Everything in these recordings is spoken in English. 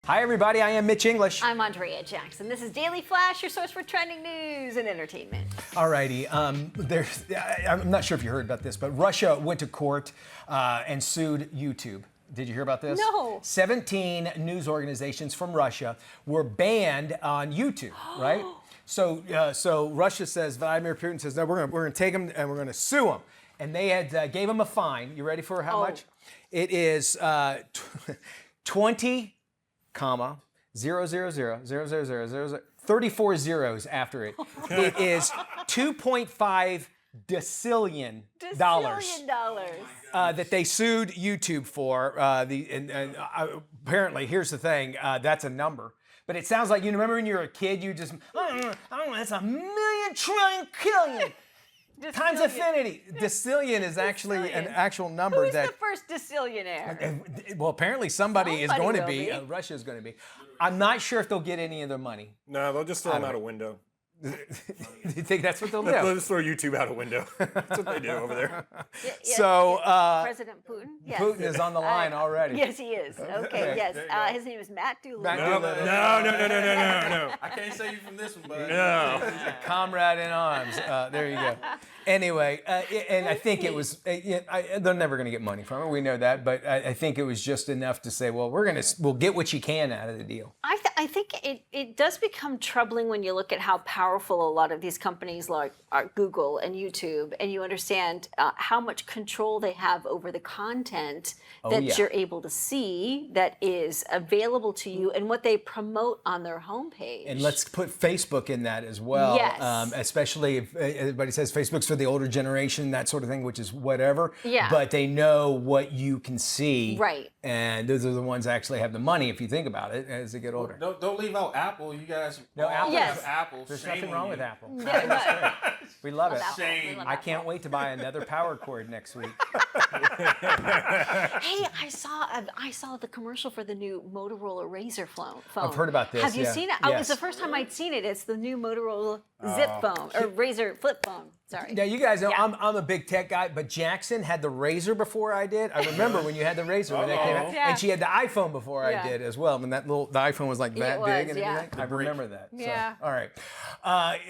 Hi, everybody. I am Mitch English. I'm Andrea Jackson. This is Daily Flash, your source for trending news and entertainment. Alrighty. I'm not sure if you heard about this, but Russia went to court and sued YouTube. Did you hear about this? No. 17 news organizations from Russia were banned on YouTube, right? So Russia says, Vladimir Putin says, no, we're going to take them and we're going to sue them. And they had gave them a fine. You ready for how much? It is 20, 000 34 zeros after it. It is $2.5 decillion that they sued YouTube for. Apparently, here's the thing, that's a number. But it sounds like, you remember when you were a kid, you just, I don't know, that's a million trillion killion. Times infinity. Decillion is actually an actual number. Who's the first decillionaire? Well, apparently somebody is going to be. Russia is going to be. I'm not sure if they'll get any of their money. No, they'll just throw them out a window. You think that's what they'll do? They'll just throw YouTube out a window. That's what they do over there. So President Putin? Yes. Putin is on the line already. Yes, he is. Okay, yes. His name is Matt Doolittle. No. I can't say you from this one, bud. No. He's a comrade in arms. There you go. Anyway, and I think it was, they're never going to get money from it. We know that. But I think it was just enough to say, well, we'll get what you can out of the deal. I think it does become troubling when you look at how powerful a lot of these companies like Google and YouTube, and you understand how much control they have over the content that you're able to see that is available to you and what they promote on their homepage. And let's put Facebook in that as well. Yes. Especially if everybody says Facebook's for the older generation, that sort of thing, which is whatever. Yeah. But they know what you can see. Right. And those are the ones that actually have the money, if you think about it, as they get older. Don't leave out Apple. You guys Apple. Yes. Apple. There's Shame nothing on wrong you. with Apple. Yeah, We love it. Shame. I can't wait to buy another power cord next week. Hey, I saw the commercial for the new Motorola Razr phone. I've heard about this. Have you seen it? It was Yes. the first time I'd seen it. It's the new Motorola Zip phone or Razr flip phone. Sorry. Now, you guys know Yeah. I'm a big tech guy, but Jackson had the Razr before I did. I remember when you had the Razr when that came out. Yeah. And she had the iPhone before I Yeah. did as well. When the iPhone was like that big and yeah. everything. I remember that. Yeah. So, all right.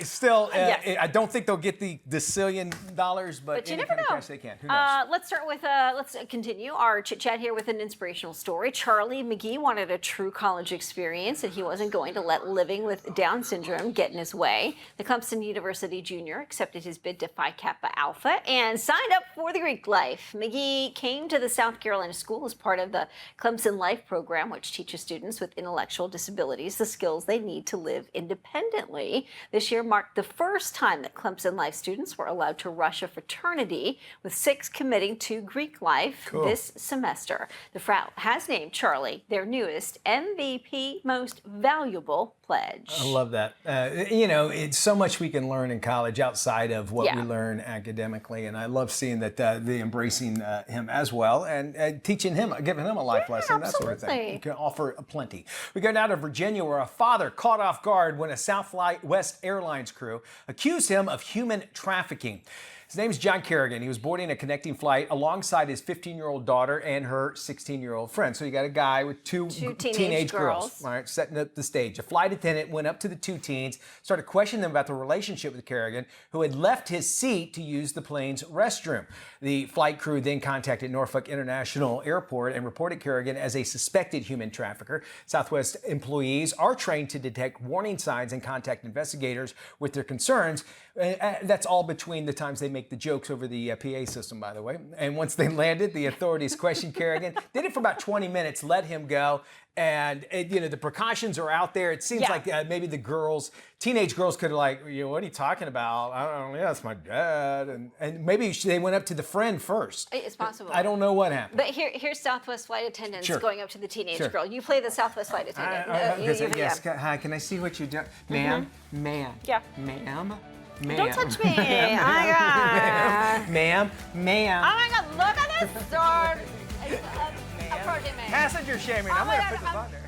Still, Yes. I don't think they'll get the decillion dollars, but you any never kind of know. cash they can. Who knows? Let's start with, let's continue our chit chat here with an inspirational story. Charlie McGee wanted a true college experience, and he wasn't going to let living with Down syndrome get in his way. The Clemson University junior accepted his bid to Phi Kappa Alpha and signed up for the Greek life. McGee came to the South Carolina school as part of the Clemson Life program, which teaches students with intellectual disabilities the skills they need to live independently. This year marked the first time that Clemson Life students were allowed to rush a fraternity, with 6 committing to Greek life this semester. The frat has named Charlie their newest MVP Most Valuable Pledge. I love that. It's so much we can learn in college outside of what we learn academically, and I love seeing that they embracing him as well and teaching him, giving him a life lesson, that sort of thing. You can offer plenty. We go down to Virginia, where a father caught off guard when a Southwest Airlines crew accused him of human trafficking. His name's John Kerrigan. He was boarding a connecting flight alongside his 15-year-old daughter and her 16-year-old friend. So you got a guy with two teenage girls, all right, setting up the stage. A flight attendant went up to the 2 teens, started questioning them about the relationship with Kerrigan, who had left his seat to use the plane's restroom. The flight crew then contacted Norfolk International Airport and reported Kerrigan as a suspected human trafficker. Southwest employees are trained to detect warning signs and contact investigators with their concerns. That's all between the times they make the jokes over the PA system, by the way. And once they landed, the authorities questioned Kerrigan, did it for about 20 minutes, let him go. And, the precautions are out there. It seems like maybe the teenage girls could have what are you talking about? I don't know, that's my dad. And maybe they went up to the friend first. It's possible. I don't know what happened. But here's Southwest flight attendants going up to the teenage girl. You play the Southwest flight attendant. Yes. Hi, can I see what you do? Ma'am? Yeah. Ma'am? Don't touch me. Oh my God. Ma'am? Oh my God, look at this sword. Approaching me. Passenger shaming. I'm going to put this on there.